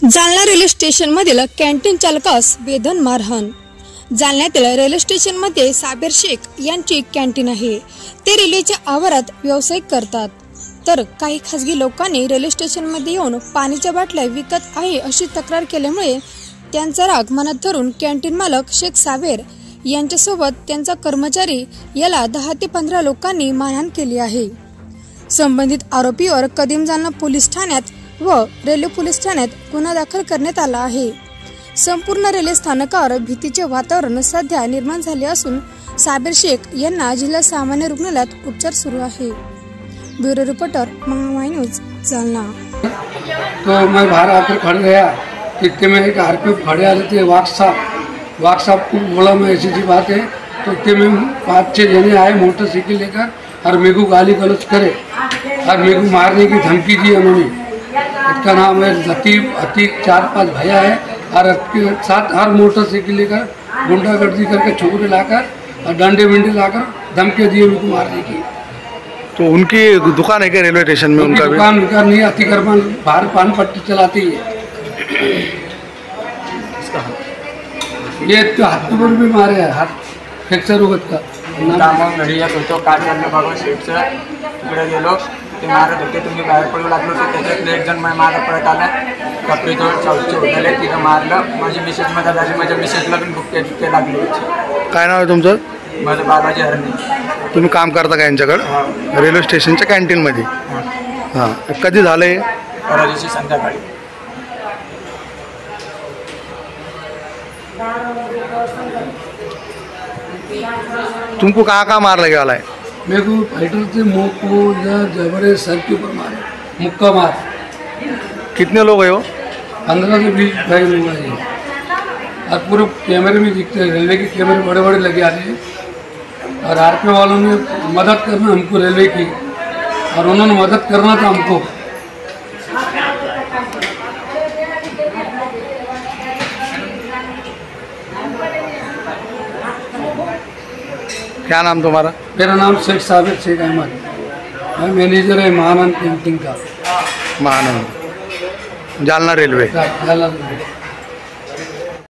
Jalna railway station मधील canteen चालकास बेधन मारहाण। जालन्यातील railway station मध्ये साबिर शेख यांची कॅन्टीन आहे। ते रेल्वेच्या आवारात व्यवसाय करतात, तर काही खासगी लोकांनी रेल्वे स्टेशन मध्ये येऊन पाण्याच्या बाटल्या विकत आहे अशी तक्रार केल्यामुळे त्यांचा राग मनात धरून कॅन्टीन मालक शेख साबिर यांच्यासोबत त्यांचा कर्मचारी याला 10 ते 15 लोकांनी मारहाण केली आहे। संबंधित आरोपीवर कदीम जालना पोलीस ठाण्यात व रेल्वे पोलीस ठाण्यात गुन्हा दाखल करण्यात आला आहे। संपूर्ण रेल्वे स्थानकावर भीतीचे वातावरण सध्या निर्माण झाले असून साबिर शेख यांना जिल्हा सामान्य रुग्णालयात उपचार सुरू आहे। Bureau reporter Mahamai news Jalna. तो मैं बाहर आकर खड़ गया, इतने में एक आरपीएफ खड़े आए थे। वाक साहब को बोला मैं ऐसी सी बात है, तो इतने में 5-6 जने आए मोटरसाइकिल लेकर और मेरे को गाली गलौज करे और मेरे को मारने की धमकी दी उन्होंने। इसका नाम है लतीफ, अतीक, 4-5 भैया है और उसके साथ हर मोटरसाइकिल लेकर गुंडागर्दी करके छोकरे लाकर और डंडे वंडे लाकर धमकी दिए मेरे को मारने की। तो उनकी दुकान है क्या रेलवे स्टेशन में? उनका दुकान नहीं, अतीक अरमान बाहर पान पट्टी चलाती है। ये तो हाथ पर भी मारे है, हाथ फ्रॅक्चर होत का घरी येत होतो, काय चाललं बाबा शेठचं तिकडे गेलो, ते मारत होते, तुम्ही बाहेर पडू लागलो तर त्याच्यातले एक जण मागं पळत आला, कपडे जोड चौचे होतले, तिथं मारलं। माझी मिसेस मध्ये झाली, माझ्या मिसेसला पण भुकते लागली। काय नाव आहे तुमचं? माझं बाबाजी हरणे। तुम्ही काम करता का यांच्याकडे रेल्वे स्टेशनच्या कॅन्टीन मध्ये? हां, कधी झालंय? परवा दिवशी संध्याकाळी। तुमको कहाँ मार लगे वाला है? मेरे को फाइटर से मुँह को जबरे सर के ऊपर मारे, मुक्का मार। कितने लोग है वो? 15 से 20 भाई लोग हैं। और पूरे कैमरे में दिखते हैं, रेलवे के कैमरे बड़े बड़े लगे आते हैं। और आरपीएफ वालों ने मदद करना हमको रेलवे की, और उन्होंने मदद करना था हमको। क्या नाम तुम्हारा? मेरा नाम शेख साबिर शेख अहमद, मैं मैनेजर है महानंद कैंटीन का। महानंद, जालना रेलवे। जालना रेलवे।